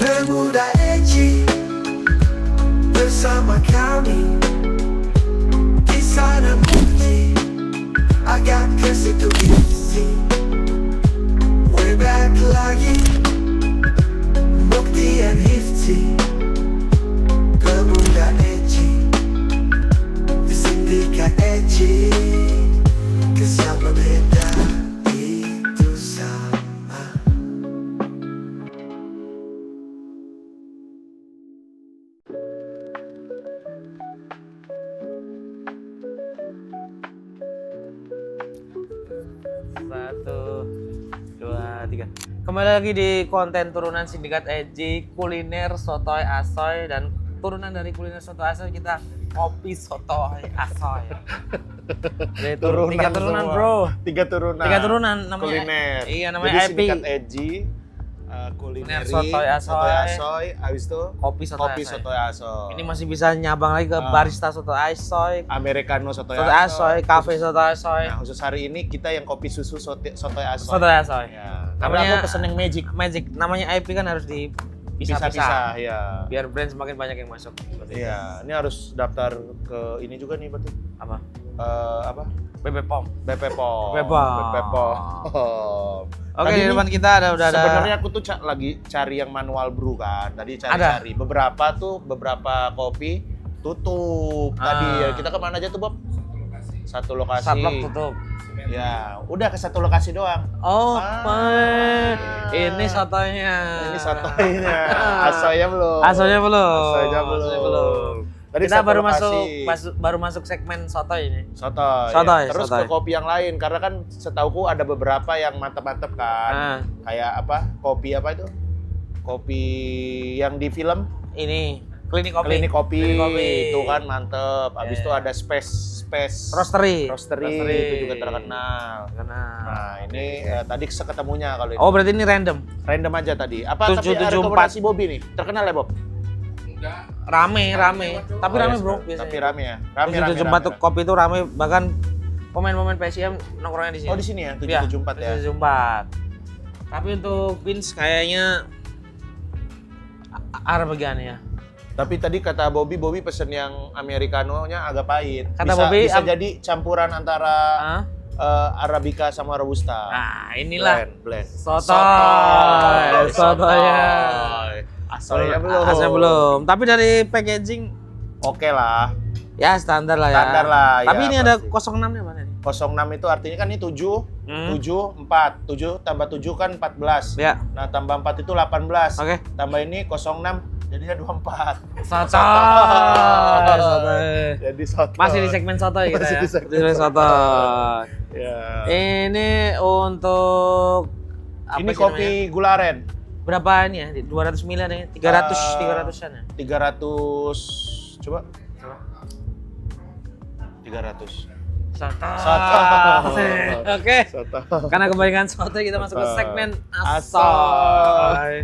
Pemuda Eci bersama kami di sana bukti agak ke situ isi. We're back lagi Bukti and Hifzi. Pemuda Eci di Sindika Eci. Kesal berbeda itu sama. Satu, dua, tiga. Kembali lagi di konten turunan Sindikat Eci, kuliner sotoy asoy, dan turunan dari kuliner sotoy asoy kita kopi sotoy asoy. Jadi tiga turunan semua. bro. Tiga turunan Namanya kuliner. Iya namanya Jadi IP. Sindikat Eci, kulineri, Sotoy asoy. habis itu Kopi sotoy kopi asoy. sotoy asoy. Ini masih bisa nyabang lagi ke barista sotoy asoy, Americano sotoy sotoy asoy, cafe sotoy asoy, Nah, khusus hari ini kita yang kopi susu sotoy asoy. sotoy asoy. Ya. Karena aku pesen yang magic. Magic. Namanya IP kan harus Pisah-pisah, dipisah-pisah. ya. Biar brand semakin banyak yang masuk. Iya, ini harus daftar ke ini juga nih berarti. Apa? Apa? BP POM. BP POM. BP POM. BP POM. Oke, Tadi di nih, depan kita udah ada. sebenarnya aku tuh lagi cari yang manual brew kan. Tadi cari-cari. Beberapa kopi tutup. Tadi kita kemana aja tuh, Bob? Satu lokasi. Sablok tutup. Ya, udah ke satu lokasi doang. Oh, Ah. ini sotoynya. Ini sotoynya. Asoynya belum. Asoynya belum. Asoynya belum. Tadi Kita satu baru lokasi. baru masuk segmen sotoy ini. Sotoy. Sotoy, Ya. Terus sotoy. ke kopi yang lain karena kan setauku ada beberapa yang mantep-mantep kan. Kayak apa? Kopi apa itu? Kopi yang di film Ini klinik kopi. Klinik Kopi. Klinik kopi. Itu kan mantep. Habis itu ada Space Roastery. itu juga terkenal. Karena Nah, ini tadi ketemunya kalau ini. oh, berarti ini random. Random aja tadi. Apa tapi 774. rekomendasi Bobby nih? Terkenal ya, Bob? Rame. Tapi Oh, rame, yes, Bro, Tapi biasanya. rame ya. Rame. 774 tuh kopi itu rame, bahkan pemain-pemain PSM nongkrongnya di sini. Oh, di sini ya, Iya, 774 ya. 774. Tapi untuk Vince kayaknya Arabian ya. Tapi tadi kata Bobby pesen yang Americano-nya agak pahit. Kata bisa, Bobby, bisa jadi campuran antara Hah? Arabica sama Robusta. Nah, inilah blend. sotoy. Sotoynya. Asalnya belum. Asnya belum. Tapi dari packaging Oke lah. ya standar lah ya. Standar lah, Tapi ya, ini ada pasti. 06-nya mana nih? 06 itu artinya kan ini 7, Hmm. 7, 4. 7 tambah 7 kan 14. Ya. Nah, tambah 4 itu 18. Oke. Tambah ini 06 jadinya 24. Sotoy. Jadi soto. Masih di segmen sotoy kita Masih ya. di segmen Di sotoy. Ya. Ini untuk Ini sih kopi namanya? gula aren. Berapa ini ya? 200 ml nih. 300-an ya. 300 coba. 300. Sotoy. Oke. Soto. Karena kebanyakan sotoy kita masuk ke Sotoy. segmen Asoy. asoy.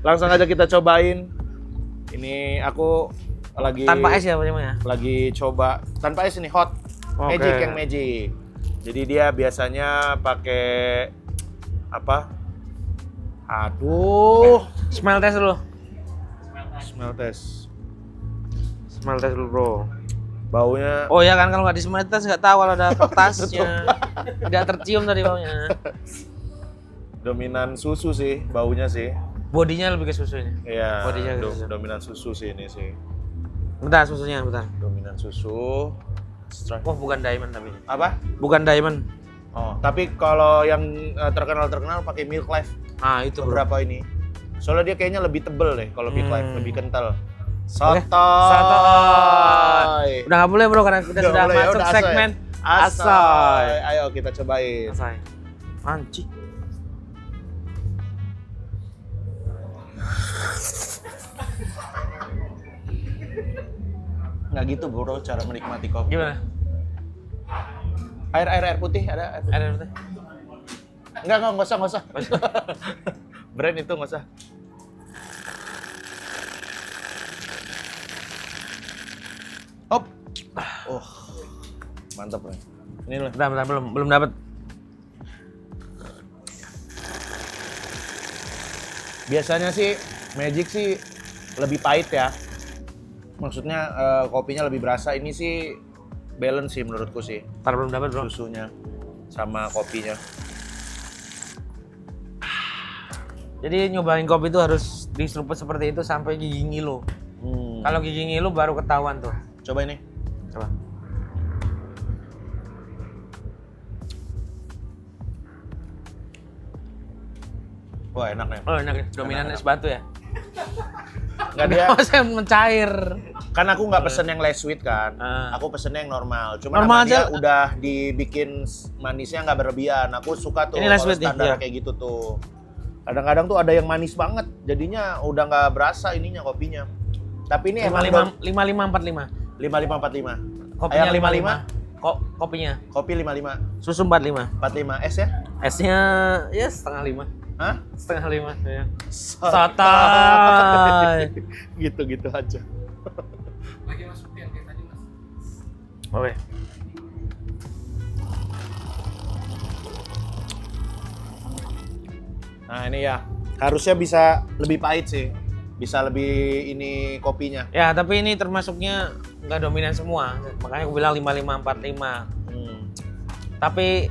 Langsung aja kita cobain. Ini aku lagi Tanpa es ya bagaimana? lagi coba tanpa es ini hot. Oke. Magic yang magic. Jadi dia biasanya pakai apa? Aduh, Smell test dulu. smell test. Smell test dulu, Bro. Baunya Oh ya kan kalau nggak di smell test nggak tahu kalau ada kertasnya. Tidak tercium tadi baunya. dominan susu sih, baunya sih. Bodinya lebih ke susu ini. Iya, Bodinya ke susu. dominan susu sih ini sih. Bentar susunya, bentar. Dominan susu. Oh, bukan diamond tapi. Apa? Bukan diamond. Oh, tapi kalau yang terkenal pakai Milk Life Ah, itu bro. beberapa ini. Soalnya dia kayaknya lebih tebel deh kalau Milk Life, lebih kental. Oke. Sotoy. Udah nggak boleh bro karena kita Udah sudah boleh, ya, masuk udah asoy. segmen Asoy. asoy. Ayo kita cobain. Asoy. Anjing. Nggak gitu bro cara menikmati kopi. Gimana? Air putih ada air putih. Ada apa? Nggak usah. Brand itu nggak usah. Hop. Oh, mantap bro. Ini loh. Bentar, belum dapat. Biasanya sih Magic sih lebih pahit ya. Maksudnya kopinya lebih berasa. Ini sih balance sih menurutku sih. Ntar belum dapat bro. Susunya sama kopinya. Jadi nyobain kopi itu harus diseruput seperti itu sampai gigi ngilu. Kalau gigi ngilu baru ketahuan tuh. Coba ini. Coba. Wah enak nih. Oh enak ya, dominan es batu ya? Nggak dia, Saya mencair. kan aku nggak pesen yang less sweet kan. Ah. Aku pesennya yang normal. Cuma Normal sama dia aja. udah dibikin manisnya nggak berlebihan. Aku suka tuh Ini less kalau sweet nih, standar iya. kayak gitu tuh. Kadang-kadang tuh ada yang manis banget. Jadinya udah nggak berasa ininya kopinya. Tapi ini emang 5545. 5545. Kopinya Ayam 55. Kopinya. Kopi 55. Susu 45. 45 es ya? Esnya ya setengah 5. Hah? Setengah 5 ya. Sotoy. Sotoy. Gitu-gitu aja. Lagi masukin kayak tadi mas. Oke. Nah ini ya, harusnya bisa lebih pahit sih. Bisa lebih ini kopinya. Ya, tapi ini termasuknya nggak dominan semua. Makanya aku bilang 5545. Tapi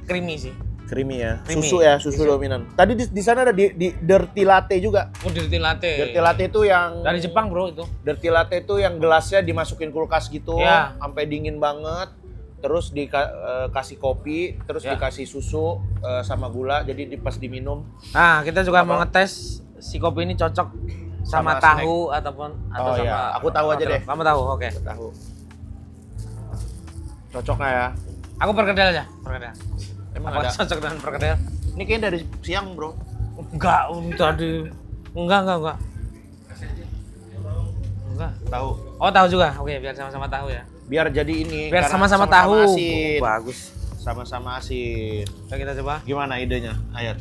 creamy sih. Creamy ya. Creamy. Susu ya, susu dominan. Tadi di sana ada di dirty latte juga. Oh, dirty latte. Dirty latte itu yang Dari Jepang, Bro, itu. dirty latte itu yang gelasnya dimasukin kulkas gitu, Ya. sampai dingin banget. Terus dikasih kopi, terus Ya. dikasih susu sama gula, jadi pas diminum. Nah, kita juga Apa? mau ngetes si kopi ini cocok sama Sama tahu atau Oh, sama iya. Aku tahu aja deh. Kamu tahu, oke. Tahu. Cocok nggak ya? Aku perkedel aja, perkedel. Emang Apa ada? cocok dengan perkedel? Ini kayaknya dari siang bro. Enggak, tadi. Enggak. Enggak. Tahu. Oh, tahu juga. Oke, biar sama-sama tahu ya. Biar jadi ini. Biar karena sama-sama tahu. Asin. Oh, bagus. Sama-sama asin. Coba kita coba. Gimana idenya, Ayat?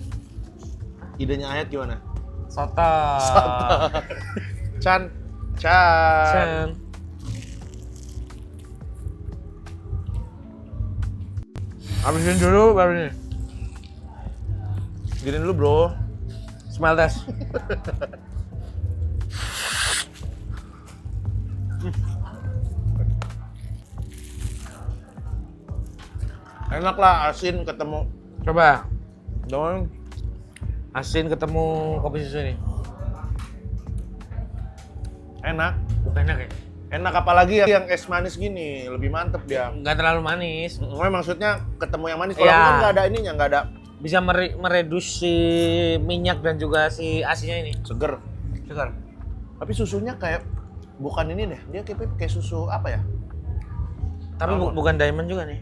Idenya Ayat gimana? Soto. Chan. Cen. Habisin dulu baru ini. Gini dulu bro. Smell test. Enak lah, asin ketemu. Coba. Dong. Asin ketemu kopi susu ini. Enak. Enak ya? Enak apalagi yang es manis gini, lebih mantep dia. Enggak terlalu manis. Maksudnya ketemu yang manis. Kalau Iya. aku kan nggak ada ininya, nggak ada Bisa mereduksi minyak dan juga si asinnya ini. seger. Segar. Tapi susunya kayak bukan ini deh, dia kayak susu apa ya? Tapi Almond. bukan diamond juga nih.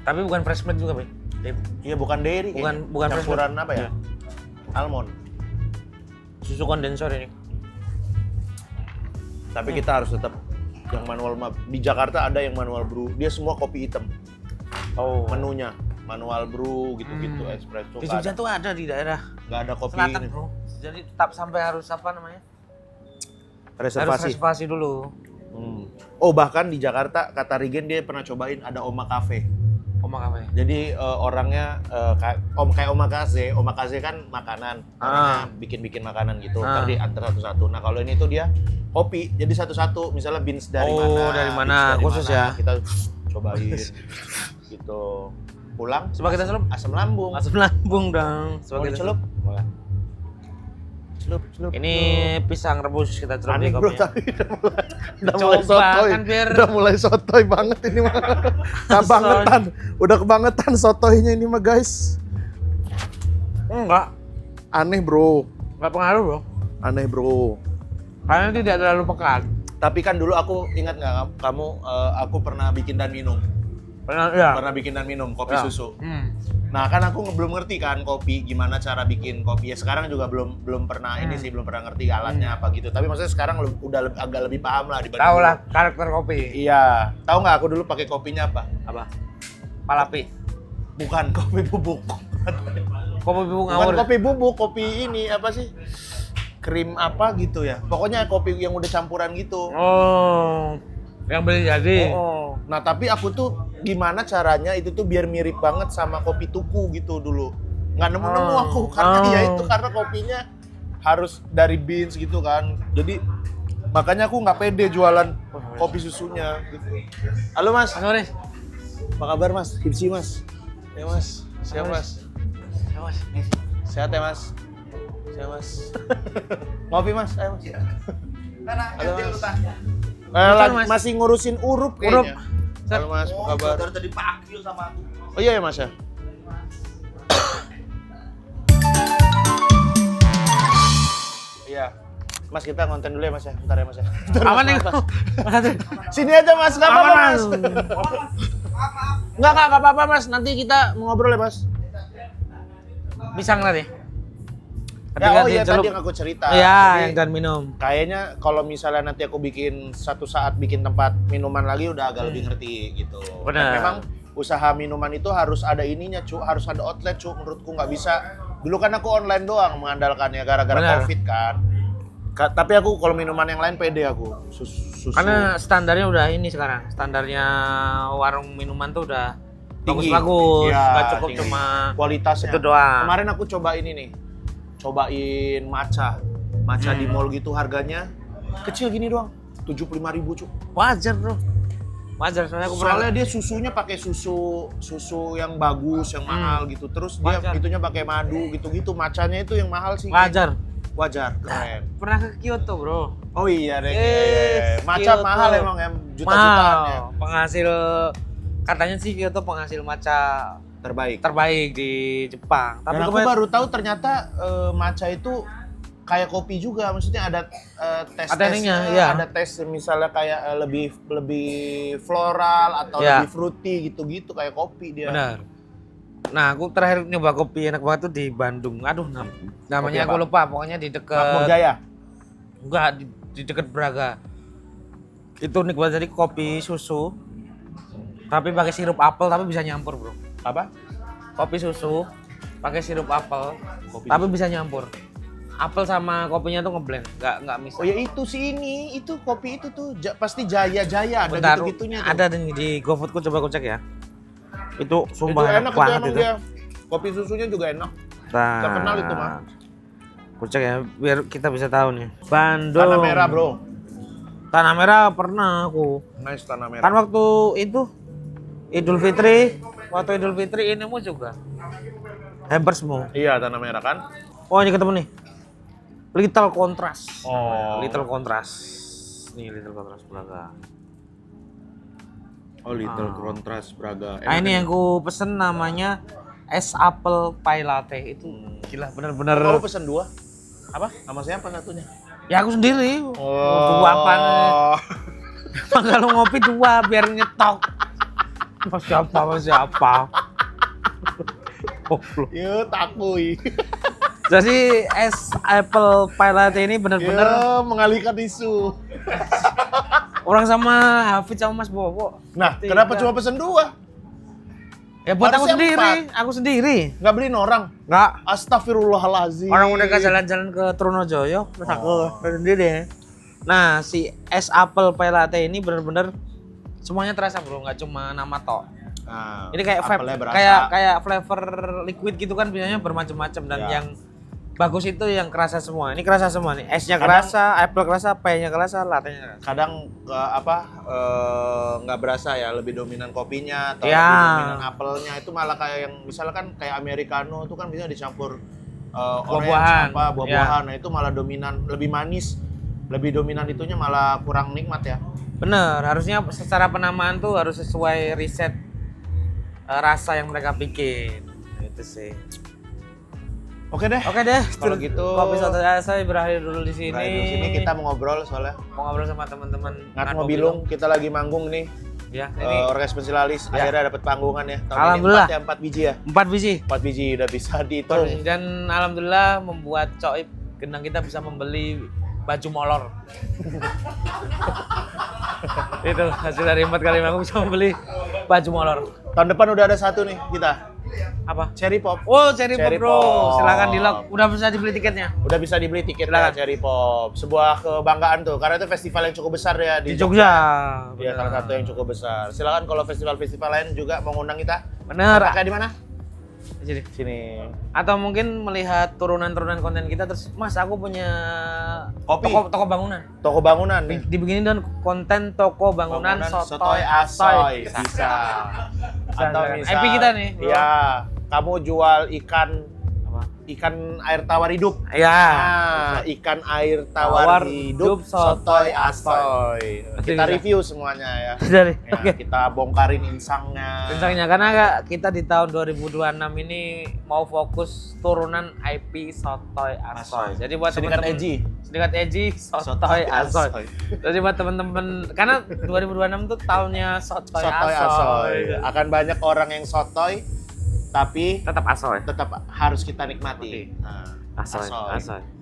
Tapi bukan fresh milk juga, Bang. Iya bukan dairy, Bukan- kayaknya. bukan fresh campuran milk. apa ya? Iya. Almond. Susu kondensor ini. Tapi kita harus tetap yang manual di Jakarta ada yang manual brew. Dia semua kopi hitam. Oh. Menunya manual brew gitu-gitu, espresso. Di nggak Jogja ada. tuh ada di daerah Nggak ada kopi selatan, ini. Bro. Jadi tetap sampai harus apa namanya? Harus Reservasi. reservasi dulu. Oh bahkan di Jakarta kata Rigen dia pernah cobain ada Oma Cafe. Omakase. Jadi orangnya kayak omakase kan makanan, orangnya bikin makanan gitu. Ah. Ntar diantar satu-satu. Nah kalau ini tuh dia kopi, jadi satu-satu. Misalnya beans dari Oh, mana? dari beans mana? dari Khusus mana, ya? Kita cobain gitu. Pulang. Coba kita celup. Asam lambung. Masuk lambung dong. Mau Coba kita dicelup? Boleh. Celup. Ini pisang rebus kita celup Aneh di bro, kopinya. tapi udah Coba, mulai sotoy. kan biar- Udah mulai sotoy banget ini mah. Kebangetan. Udah kebangetan sotoynya ini mah guys. Enggak. Aneh bro. Enggak pengaruh, Bro. Aneh bro. Karena tidak terlalu pekat. Tapi kan dulu aku ingat nggak kamu, aku pernah bikin dan minum. Pernah ya. Pernah bikin dan minum kopi Ya. susu. Hmm. Nah kan aku belum ngerti kan kopi, gimana cara bikin kopi. Ya sekarang juga belum pernah ini sih, belum pernah ngerti alatnya apa gitu. Tapi maksudnya sekarang agak lebih paham lah dibanding Tahu dulu. lah karakter kopi. Iya. Tahu nggak aku dulu pakai kopinya apa? Apa? Palapi. Bukan kopi bubuk. Kopi bubuk Bukan ngawur. kopi bubuk, kopi ini apa sih? Krim apa gitu ya. Pokoknya kopi yang udah campuran gitu. Oh. Yang beli jadi. Oh. Nah tapi aku tuh gimana caranya itu tuh biar mirip banget sama kopi tuku gitu dulu. nggak nemu-nemu aku karena ya itu karena kopinya harus dari beans gitu kan. Jadi makanya aku nggak pede jualan kopi susunya gitu. Halo Mas. Sore. Apa kabar Mas? Hipsi Mas. Ya Mas. Siap Mas. Sehat ya Mas. Siap Mas. Ngopi Mas. Ayo Mas. Halo Mas. Masih ngurusin urup kayaknya. Halo Mas, apa kabar? Baru tadi panggil sama aku. Oh iya ya Mas ya. Iya. Mas kita konten dulu ya Mas ya. Bentar ya Mas ya. Aman nih. Sini aja Mas, enggak apa-apa Mas. Maaf. Enggak apa-apa Mas. Nanti kita mau ngobrol ya Mas. Pisang tadi. Ya, oh iya tadi yang aku cerita. Iya, yang dan minum. Kayaknya kalau misalnya nanti aku bikin satu saat bikin tempat minuman lagi udah agak lebih ngerti gitu. Benar. Dan memang usaha minuman itu harus ada ininya cu, harus ada outlet cu. Menurutku nggak bisa. Dulu kan aku online doang mengandalkannya gara-gara Benar. COVID kan. Tapi aku kalau minuman yang lain pede aku. Susu. Karena standarnya udah ini sekarang. Standarnya warung minuman tuh udah Tinggi. bagus-bagus. Iya, Nggak cukup tinggi. cuma kualitasnya. itu doang. Kemarin aku coba ini nih. Cobain matcha di mall gitu harganya kecil gini doang. 75.000 cu. Wajar bro. Wajar, soalnya aku Soalnya dia susunya pakai susu yang bagus, yang mahal gitu. Terus dia Wajar. itunya pakai madu gitu-gitu. Macanya itu yang mahal sih. wajar. Wajar, keren. Pernah ke Kyoto bro. Oh iya deh. Maca Kyoto. mahal emang ya, juta-jutaan ya. Penghasil, katanya sih Kyoto penghasil matcha Terbaik. terbaik di Jepang. Dan aku baru tahu ternyata matcha itu kayak kopi juga, maksudnya ada Ada ininya, iya. ada tes misalnya kayak lebih floral atau Iya. lebih fruity gitu-gitu kayak kopi dia. Benar. Nah, aku terakhir nyoba kopi enak banget tuh di Bandung. Aduh, namanya Kopi aku apa? lupa. Pokoknya di Makmur dekat Jaya. enggak di dekat Braga. Itu unik banget, jadi kopi susu. Tapi pakai sirup apel tapi bisa nyampur, Bro. Apa? Kopi susu pakai sirup apel Kopi tapi bisa nyampur. Apel sama kopinya tuh ngeblend, nggak misah. Oh ya itu sih ini, itu kopi itu tuh pasti Jaya ada Bentar, gitu-gitunya tuh. ada di GoFoodku, coba aku cek ya. Itu Itu sumpah enak enak itu banget emang itu. dia. Kopi susunya juga enak. Nah, Terkenal itu, Mah. Aku cek ya, biar kita bisa tahu nih. Bandung. Tanah Merah, Bro. Tanah Merah pernah aku. Nice Tanah Merah. Kan waktu itu Idul Fitri, ini mau juga. Hampersmu. Iya, Tanah Merah kan? Oh, ini ketemu nih. Little Contrast. Oh. Little Contrast. Nih Little Contrast Braga. Oh, Little Contrast Braga. Nah, ini yang ku pesen namanya es apple pie latte. Itu gila bener-bener. Kamu pesen 2? Apa? Sama siapa satunya? Ya aku sendiri. Oh. Dua apaan. Kalau ngopi 2 biar nyetok. Mas siapa? Goblok. Yuk, takui. Jadi es apple pie latte ini bener-bener Ya, mengalihkan isu. orang sama Hafid sama Mas Bowo. Nah, Tiga. kenapa cuma pesen 2? Ya buat aku Harusnya sendiri, 4. aku sendiri. Nggak beliin orang? Enggak. Astagfirullahaladzim. Orang mereka jalan-jalan ke Trunojoyo, terus aku sendiri. Nah, si es apple pie latte ini bener-bener semuanya terasa bro, nggak cuma nama tok. Nah, Ini kayak apelnya berasa. kayak flavor liquid gitu kan, biasanya bermacam-macam dan Ya. yang bagus itu yang kerasa semua. Ini kerasa semua nih. Esnya Kadang- kerasa, apple kerasa, pie-nya kerasa, latte-nya kerasa. Kadang nggak berasa ya, lebih dominan kopinya atau Ya. lebih dominan apelnya. Itu malah kayak yang misalkan kayak americano itu kan bisa dicampur Buah-buahan. orange apa buah-buahan. Nah, itu malah dominan, lebih manis. Lebih dominan itunya malah kurang nikmat ya. Bener, harusnya secara penamaan tuh harus sesuai riset rasa yang mereka bikin. Itu sih. Oke deh. Oke deh, Kalau gitu, kopi soto saya berakhir dulu di sini. Nah, di sini kita mau ngobrol soalnya. mau ngobrol sama teman-teman Ngat Mobilung, kita lagi manggung nih. Ya, ini Orkes Spesialis Ya. akhirnya dapat panggungan ya. Tahun Alhamdulillah. ini 4 biji ya. 4 biji. 4 biji udah bisa dihitung. Dan alhamdulillah membuat Coib Gendang kita bisa membeli baju molor. Itu hasil dari 4 kali manggung bisa membeli baju molor. Tahun depan udah ada satu nih kita. Apa? Cherry Pop. Oh, Cherry Pop Cherry bro. Pop. Silakan di lock. Udah bisa dibeli tiketnya. Udah bisa dibeli tiket Silakan. ya, Cherry Pop. Sebuah kebanggaan tuh, karena itu festival yang cukup besar ya Di Jogja. Iya, Bener. salah satu yang cukup besar. Silakan kalau festival-festival lain juga mau ngundang kita. Bener. Kayak di mana? Jadi. Sini. Atau mungkin melihat turunan-turunan konten kita terus, Mas aku punya Kopi. toko bangunan. Toko bangunan nih. Dibikinin dan konten toko bangunan, sotoy asoy. asoy. Bisa. Atau Bisa. misal IP kita nih. Iya, kamu jual ikan air tawar hidup. Ya. Nah, ikan air tawar hidup sotoy asoy. Kita Bisa. review semuanya ya. Dari. Ya, Oke. kita bongkarin insangnya. Tentangnya karena kita di tahun 2026 ini mau fokus turunan IP sotoy asoy. Jadi buat Sindikat teman-teman Eji. Sindikat Eji sotoy Sotoy asoy. asoy. Jadi buat teman-teman karena 2026 tuh tahunnya sotoy, Sotoy asoy. Akan banyak orang yang sotoy tapi Tetap asoy. tetap harus kita nikmati. Nah, Asoy.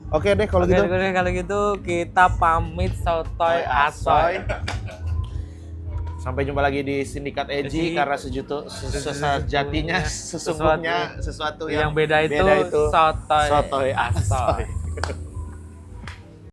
Oke deh kalau Oke, gitu. kalau gitu kita pamit sotoy asoy. Sampai jumpa lagi di Sindikat Eji Eji. karena sejatinya sesungguhnya sesuatu Yang beda itu sotoy asoy.